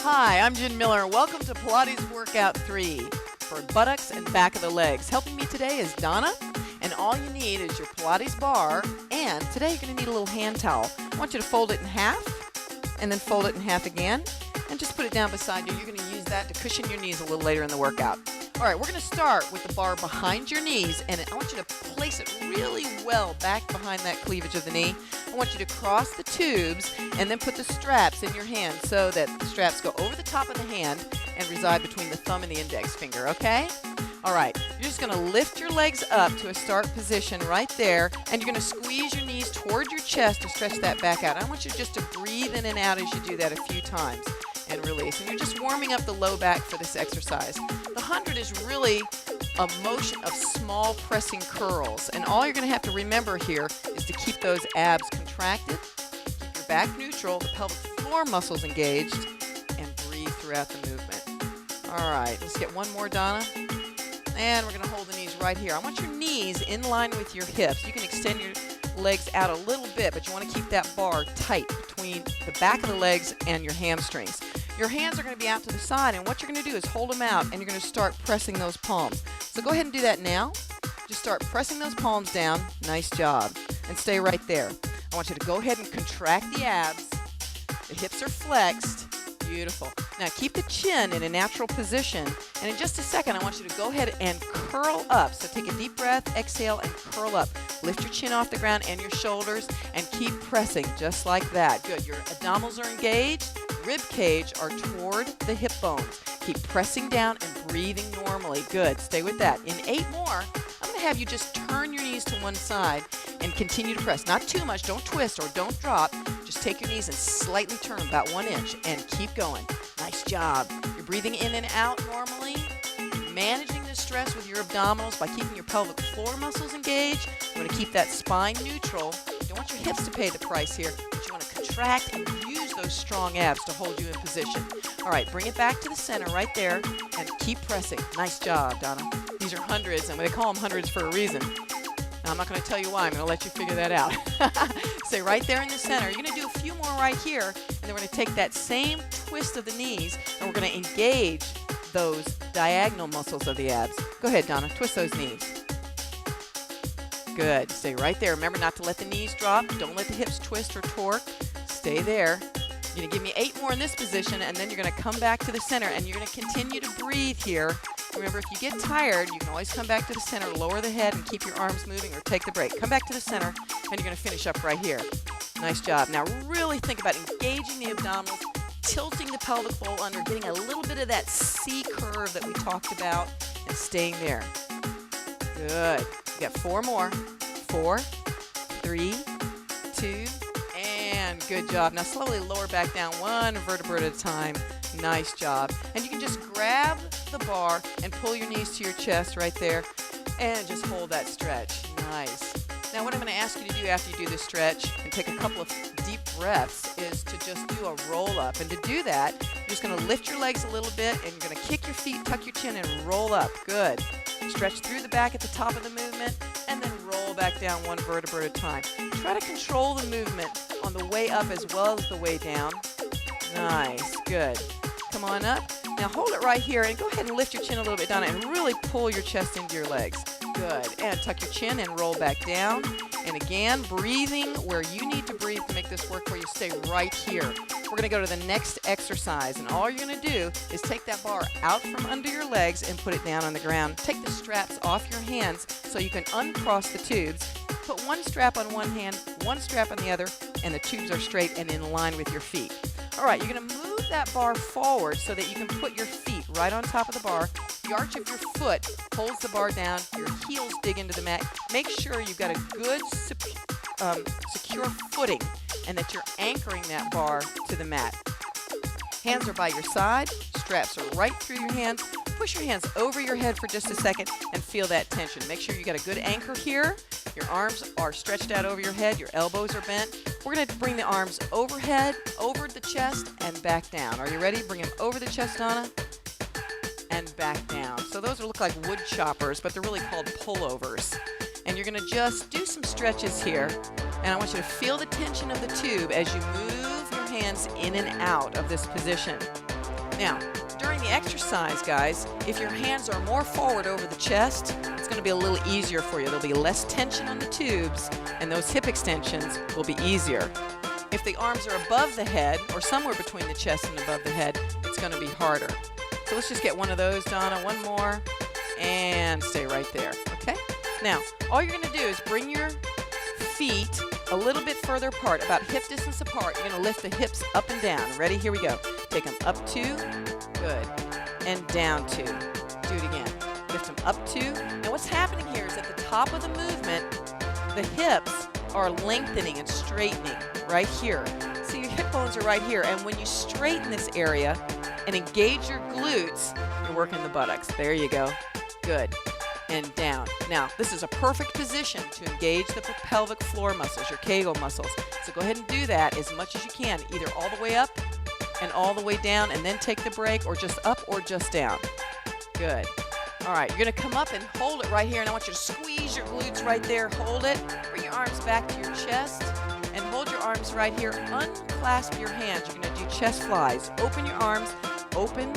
Hi, I'm Jen Miller. Welcome to Pilates Workout 3 for buttocks and back of the legs. Helping me today is Donna, and all you need is your Pilates bar, and today you're going to need a little hand towel. I want you to fold it in half, and then fold it in half again, and just put it down beside you. You're going to use that to cushion your knees a little later in the workout. All right, we're going to start with the bar behind your knees, and I want you to place it really well back behind that cleavage of the knee. I want you to cross the tubes and then put the straps in your hand so that the straps go over the top of the hand and reside between the thumb and the index finger, okay? All right, you're just going to lift your legs up to a start position right there, and you're going to squeeze your knees toward your chest to stretch that back out. I want you just to breathe in and out as you do that a few times and release. And you're just warming up the low back for this exercise. The 100 is really a motion of small pressing curls, and all you're going to have to remember here is to keep those abs contracted, keep your back neutral, the pelvic floor muscles engaged, and breathe throughout the movement. All right, let's get one more, Donna. And we're going to hold the knees right here. I want your knees in line with your hips. You can extend your legs out a little bit, but you want to keep that bar tight between the back of the legs and your hamstrings. Your hands are going to be out to the side, and what you're going to do is hold them out, and you're going to start pressing those palms. So go ahead and do that now. Just start pressing those palms down. Nice job. And stay right there. I want you to go ahead and contract the abs. The hips are flexed. Beautiful. Now keep the chin in a natural position, and in just a second I want you to go ahead and curl up. So take a deep breath, exhale, and curl up. Lift your chin off the ground and your shoulders, and keep pressing just like that. Good. Your abdominals are engaged. Rib cage are toward the hip bones. Keep pressing down and breathing normally. Good. Stay with that. In 8 more, I'm going to have you just turn your knees to one side and continue to press. Not too much. Don't twist or don't drop. Just take your knees and slightly turn about 1 inch and keep going. Nice job. You're breathing in and out normally. Managing the stress with your abdominals by keeping your pelvic floor muscles engaged. You want to keep that spine neutral. You don't want your hips to pay the price here, but you want to contract and use those strong abs to hold you in position. All right, bring it back to the center right there and keep pressing. Nice job, Donna. These are hundreds, and they call them hundreds for a reason. Now, I'm not going to tell you why. I'm going to let you figure that out. Stay right there in the center. You're going to do a few more right here, and then we're going to take that same twist of the knees, and we're going to engage those diagonal muscles of the abs. Go ahead, Donna. Twist those knees. Good. Stay right there. Remember not to let the knees drop. Don't let the hips twist or torque. Stay there. You're going to give me 8 more in this position, and then you're going to come back to the center, and you're going to continue to breathe here. Remember, if you get tired, you can always come back to the center, lower the head, and keep your arms moving, or take the break. Come back to the center, and you're going to finish up right here. Nice job. Now, really think about engaging the abdominals, tilting the pelvic bowl under, getting a little bit of that C curve that we talked about, and staying there. Good. You got 4 more. 4, 3, 2, and good job. Now slowly lower back down 1 vertebra at a time. Nice job. And you can just grab the bar and pull your knees to your chest right there, and just hold that stretch. Nice. Now what I'm going to ask you to do after you do this stretch and take a couple of deep breaths is to just do a roll up. And to do that, you're just going to lift your legs a little bit, and you're going to kick your feet, tuck your chin, and roll up. Good. Stretch through the back at the top of the movement, and then roll back down 1 vertebra at a time. Try to control the movement on the way up as well as the way down. Nice. Good. Come on up. Now hold it right here, and go ahead and lift your chin a little bit down and really pull your chest into your legs. Good. And tuck your chin and roll back down. And again, breathing where you need to breathe to make this work for you. Stay right here. We're going to go to the next exercise, and all you're going to do is take that bar out from under your legs and put it down on the ground. Take the straps off your hands so you can uncross the tubes. Put 1 strap on one hand, 1 strap on the other, and the tubes are straight and in line with your feet. All right, you're going to move that bar forward so that you can put your feet right on top of the bar. The arch of your foot holds the bar down. Your heels dig into the mat. Make sure you've got a good secure footing and that you're anchoring that bar to the mat. Hands are by your side. Straps are right through your hands. Push your hands over your head for just a second and feel that tension. Make sure you got a good anchor here. Your arms are stretched out over your head. Your elbows are bent. We're going to bring the arms overhead, over the chest, and back down. Are you ready? Bring them over the chest, Donna, and back down. So those look like wood choppers, but they're really called pullovers. And you're going to just do some stretches here. And I want you to feel the tension of the tube as you move your hands in and out of this position. Now, during the exercise, guys, if your hands are more forward over the chest, it's going to be a little easier for you. There'll be less tension on the tubes, and those hip extensions will be easier. If the arms are above the head, or somewhere between the chest and above the head, it's going to be harder. So let's just get one of those, Donna. One more, and stay right there, okay? Now, all you're going to do is bring your feet a little bit further apart, about hip distance apart. You're going to lift the hips up and down. Ready? Here we go. Take them up 2, good, and down 2. Do it again. Lift them up 2. Now what's happening here is at the top of the movement, the hips are lengthening and straightening right here. So your hip bones are right here, and when you straighten this area and engage your glutes, you're working the buttocks. There you go. Good. And down. Now, this is a perfect position to engage the pelvic floor muscles, your Kegel muscles. So go ahead and do that as much as you can, either all the way up and all the way down, and then take the break, or just up or just down. Good. All right, you're going to come up and hold it right here, and I want you to squeeze your glutes right there. Hold it. Bring your arms back to your chest, and hold your arms right here. Unclasp your hands. You're going to do chest flies. Open your arms. Open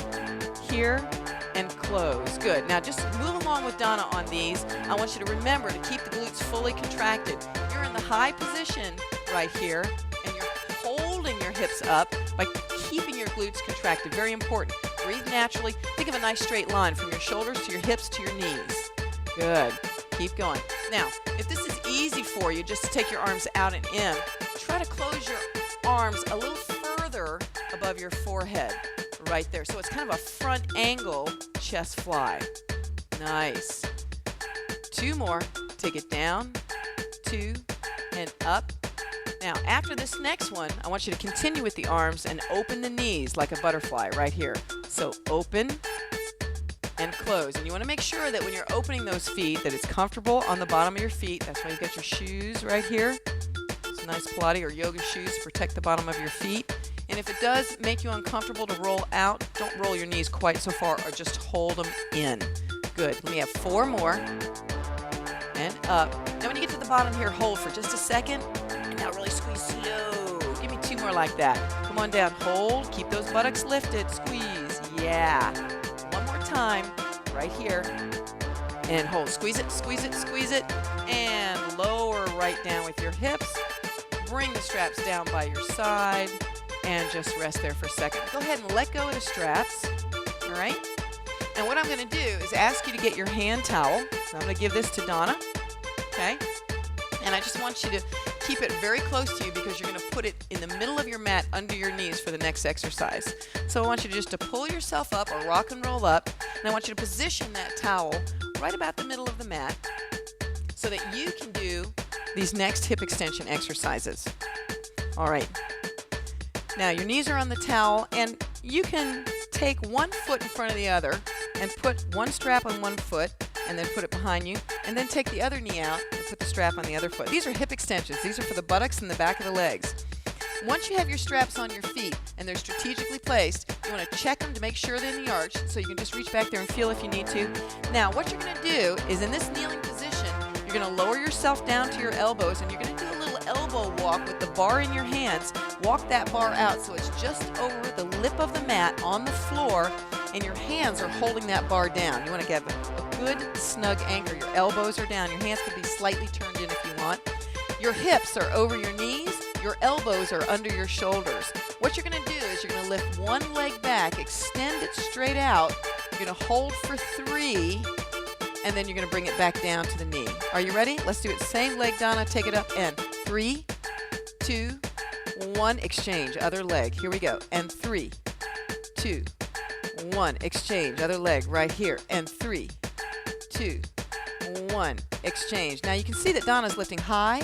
here. And close. Good. Now just move along with Donna on these. I want you to remember to keep the glutes fully contracted. You're in the high position right here, and you're holding your hips up by keeping your glutes contracted. Very important. Breathe naturally. Think of a nice straight line from your shoulders to your hips to your knees. Good. Keep going. Now, if this is easy for you, just take your arms out and in. Try to close your arms a little further above your forehead. Right there. So it's kind of a front angle chest fly. Nice. 2 more. Take it down, 2, and up. Now, after this next one, I want you to continue with the arms and open the knees like a butterfly right here. So open and close. And you want to make sure that when you're opening those feet that it's comfortable on the bottom of your feet. That's why you've got your shoes right here. Some nice Pilates or yoga shoes to protect the bottom of your feet. And if it does make you uncomfortable to roll out, don't roll your knees quite so far, or just hold them in. Good. Let me have 4 more. And up. Now when you get to the bottom here, hold for just a second. And now really squeeze slow. Give me 2 more like that. Come on down. Hold. Keep those buttocks lifted. Squeeze. Yeah. One more time. Right here. And hold. Squeeze it, squeeze it, squeeze it. And lower right down with your hips. Bring the straps down by your side. And just rest there for a second. Go ahead and let go of the straps, all right? And what I'm going to do is ask you to get your hand towel. So I'm going to give this to Donna, okay? And I just want you to keep it very close to you because you're going to put it in the middle of your mat under your knees for the next exercise. So I want you just to pull yourself up or rock and roll up, and I want you to position that towel right about the middle of the mat so that you can do these next hip extension exercises. All right. Now your knees are on the towel, and you can take one foot in front of the other and put one strap on one foot and then put it behind you, and then take the other knee out and put the strap on the other foot. These are hip extensions. These are for the buttocks and the back of the legs. Once you have your straps on your feet and they're strategically placed, you want to check them to make sure they're in the arch, so you can just reach back there and feel if you need to. Now what you're going to do is, in this kneeling position, you're going to lower yourself down to your elbows, and you're going to do a little elbow walk with the bar in your hands. Walk that bar out so it's just over the lip of the mat on the floor, and your hands are holding that bar down. You want to get a good snug anchor. Your elbows are down. Your hands can be slightly turned in if you want. Your hips are over your knees. Your elbows are under your shoulders. What you're going to do is you're going to lift one leg back, extend it straight out. You're going to hold for 3, and then you're going to bring it back down to the knee. Are you ready? Let's do it. Same leg, Donna. Take it up, and 3, 2, 1. Exchange. Other leg. Here we go. And 3, 2, 1. Exchange. Other leg right here. And 3, 2, 1. Exchange. Now you can see that Donna's lifting high,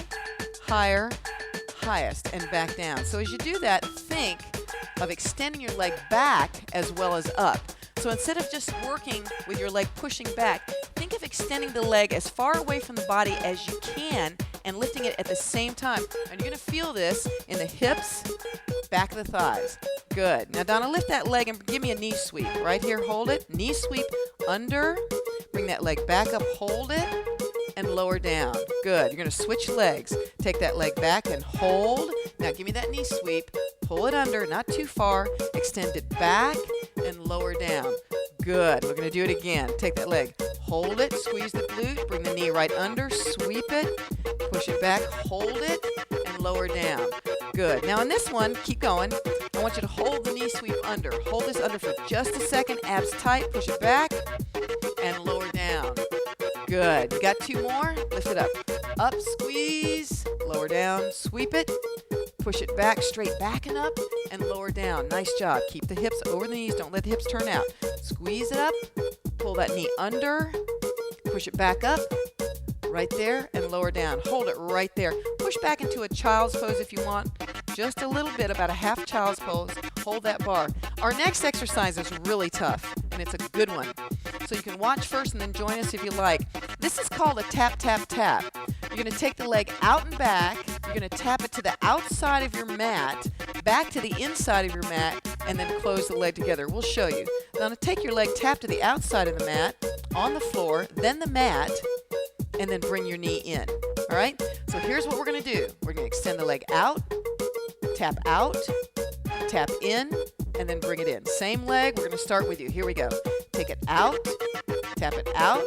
higher, highest, and back down. So as you do that, think of extending your leg back as well as up. So instead of just working with your leg pushing back, think of extending the leg as far away from the body as you can and lifting it at the same time. And you're going to feel this in the hips, back of the thighs. Good. Now, Donna, lift that leg and give me a knee sweep. Right here, hold it. Knee sweep under. Bring that leg back up, hold it, and lower down. Good. You're going to switch legs. Take that leg back and hold. Now, give me that knee sweep. Pull it under, not too far. Extend it back and lower down. Good. We're going to do it again. Take that leg. Hold it. Squeeze the glute. Bring the knee right under. Sweep it. Push it back. Hold it and lower down. Good. Now on this one, keep going. I want you to hold the knee sweep under. Hold this under for just a second. Abs tight. Push it back and lower down. Good. You got 2 more? Lift it up. Up, squeeze, lower down, sweep it, push it back, straight back and up, and lower down. Nice job. Keep the hips over the knees. Don't let the hips turn out. Squeeze it up, pull that knee under, push it back up, right there, and lower down. Hold it right there. Push back into a child's pose if you want. Just a little bit, about a half child's pose. Hold that bar. Our next exercise is really tough, and it's a good one. So you can watch first and then join us if you like. This is called a tap, tap, tap. You're going to take the leg out and back. You're going to tap it to the outside of your mat, back to the inside of your mat, and then close the leg together. We'll show you. Now take your leg, tap to the outside of the mat, on the floor, then the mat, and then bring your knee in. All right? So here's what we're going to do. We're going to extend the leg out, tap in, and then bring it in. Same leg. We're going to start with you. Here we go. Take it out, tap it out,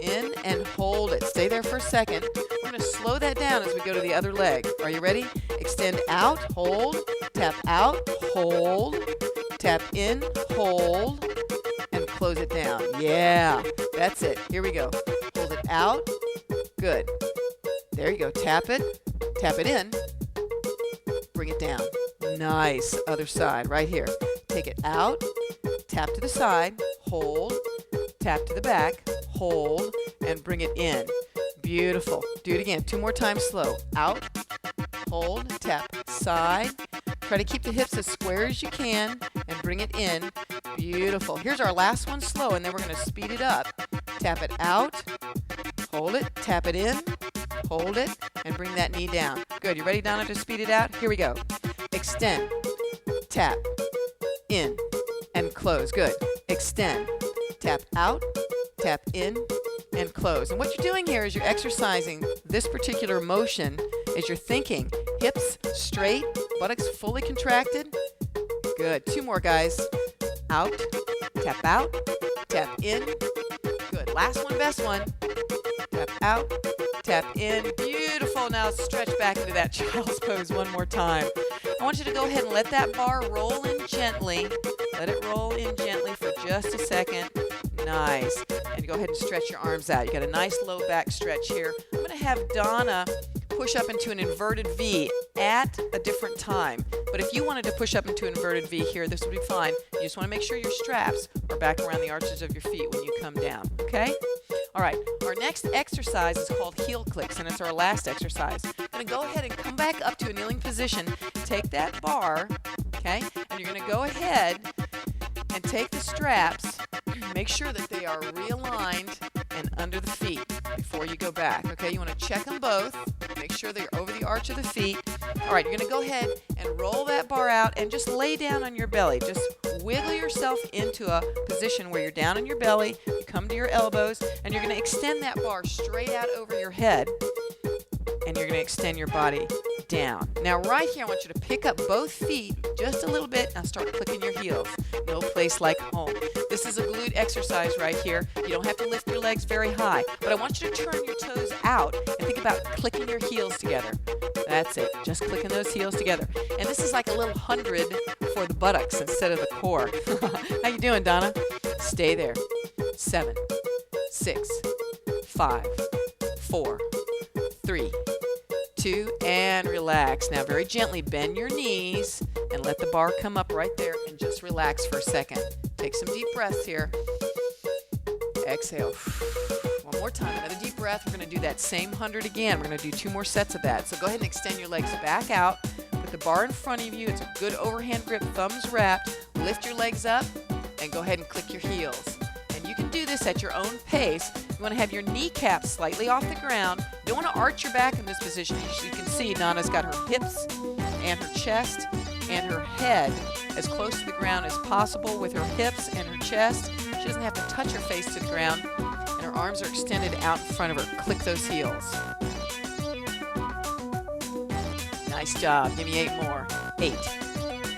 in, and hold it. Stay there for a second. We're going to slow that down as we go to the other leg. Are you ready? Extend out, hold, tap out, hold, tap in, hold, and close it down. Yeah, that's it. Here we go. Hold it out. Good. There you go. Tap it in, bring it down. Nice. Other side, right here. Take it out, tap to the side, hold, tap to the back, hold, and bring it in. Beautiful. Do it again. 2 more times slow. Out, hold, tap, side. Try to keep the hips as square as you can and bring it in. Beautiful. Here's our last one slow, and then we're going to speed it up. Tap it out, hold it, tap it in, hold it, and bring that knee down. Good. You ready, Donna, to speed it out? Here we go. Extend, tap, in, and close. Good. Extend, tap out, tap in, and close. And what you're doing here is you're exercising this particular motion as you're thinking. Hips straight, buttocks fully contracted. Good. 2 more, guys. Out, tap in. Good. Last one, best one. Tap out, tap in. Beautiful. Now stretch back into that child's pose one more time. I want you to go ahead and let that bar roll in gently. Let it roll in gently for just a second. Nice. And go ahead and stretch your arms out. You got a nice low back stretch here. I'm going to have Donna push up into an inverted V at a different time. But if you wanted to push up into an inverted V here, this would be fine. You just want to make sure your straps are back around the arches of your feet when you come down. Okay? All right. Our next exercise is called heel clicks, and it's our last exercise. I'm going to go ahead and come back up to a kneeling position. Take that bar, okay? And you're going to go ahead and take the straps. Make sure that they are realigned and under the feet before you go back, okay? You want to check them both. Make sure they're over the arch of the feet. All right, you're going to go ahead and roll that bar out and just lay down on your belly. Just wiggle yourself into a position where you're down on your belly. You come to your elbows, and you're going to extend that bar straight out over your head, and you're going to extend your body down. Now right here, I want you to pick up both feet just a little bit. Now start clicking your heels. No place like home. This is a glute exercise right here. You don't have to lift your legs very high, but I want you to turn your toes out and think about clicking your heels together. That's it. Just clicking those heels together. And this is like a little 100 for the buttocks instead of the core. How you doing, Donna? Stay there. 7, 6, 5, 4, 3, 2, and relax. Now very gently bend your knees and let the bar come up right there and just relax for a second. Take some deep breaths here. Exhale. One more time, another deep breath. We're going to do that same 100 again. We're going to do 2 more sets of that. So go ahead and extend your legs back out. Put the bar in front of you. It's a good overhand grip, thumbs wrapped. Lift your legs up and go ahead and click your heels. And you can do this at your own pace. You want to have your kneecaps slightly off the ground. You don't want to arch your back in this position. As you can see, Donna's got her hips and her chest and her head as close to the ground as possible with her hips and her chest. She doesn't have to touch her face to the ground, and her arms are extended out in front of her. Click those heels. Nice job. Give me 8 more. 8,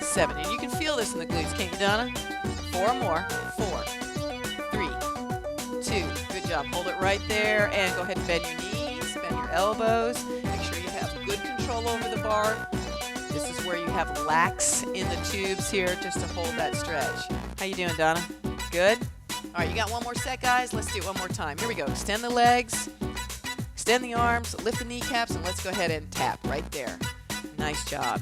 7. And you can feel this in the glutes, can't you, Donna? 4 more. 4, 3, 2. Good job. Hold it right there and go ahead and bend your knees, bend your elbows. Make sure you have good control over the bar. This is where you have lax in the tubes here just to hold that stretch. How you doing, Donna? Good? All right, you got one more set, guys. Let's do it one more time. Here we go. Extend the legs, extend the arms, lift the kneecaps, and let's go ahead and tap right there. Nice job.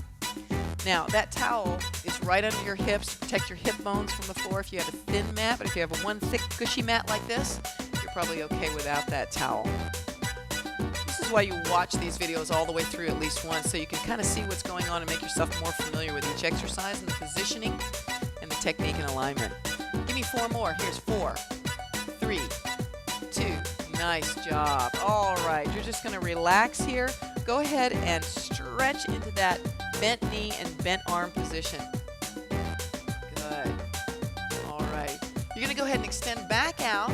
Now, that towel is right under your hips to protect your hip bones from the floor if you have a thin mat, but if you have one thick, cushy mat like this, you're probably okay without that towel. This is why you watch these videos all the way through at least once, so you can kind of see what's going on and make yourself more familiar with each exercise and the positioning and the technique and alignment. Give me 4 more. Here's 4, 3, 2. Nice job. All right, you're just going to relax here. Go ahead and stretch into that bent knee and bent arm position. Good. All right. You're going to go ahead and extend back out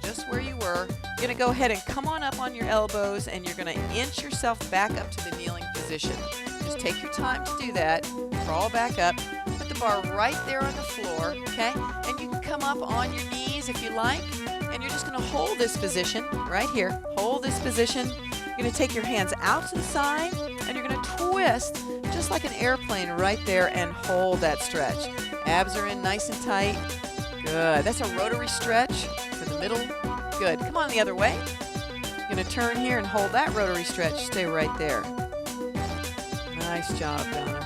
just where you were. You're going to go ahead and come on up on your elbows, and you're going to inch yourself back up to the kneeling position. Just take your time to do that. Crawl back up. Put the bar right there on the floor, okay? And you can come up on your knees if you like, and you're just going to hold this position right here. Hold this position. You're going to take your hands out to the side, and you're going to twist just like an airplane right there and hold that stretch. Abs are in nice and tight. Good. That's a rotary stretch for the middle. Good. Come on the other way. You're going to turn here and hold that rotary stretch. Stay right there. Nice job, Donna.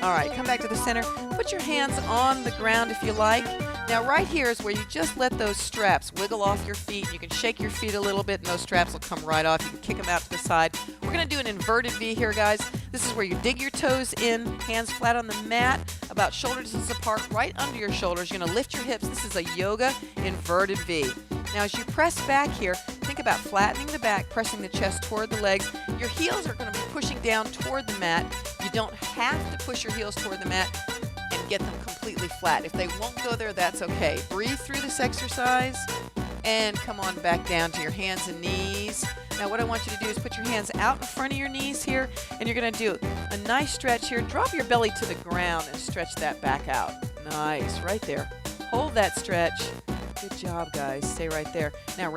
All right, come back to the center. Put your hands on the ground if you like. Now right here is where you just let those straps wiggle off your feet. You can shake your feet a little bit and those straps will come right off. You can kick them out to the side. We're going to do an inverted V here, guys. This is where you dig your toes in, hands flat on the mat, about shoulder distance apart, right under your shoulders. You're going to lift your hips. This is a yoga inverted V. Now as you press back here, think about flattening the back, pressing the chest toward the legs. Your heels are going to be pushing down toward the mat. You don't have to push your heels toward the mat and get them completely flat. If they won't go there, that's okay. Breathe through this exercise and come on back down to your hands and knees. Now what I want you to do is put your hands out in front of your knees here, and you're going to do a nice stretch here. Drop your belly to the ground and stretch that back out. Nice, right there. Hold that stretch. Good job, guys. Stay right there. Now round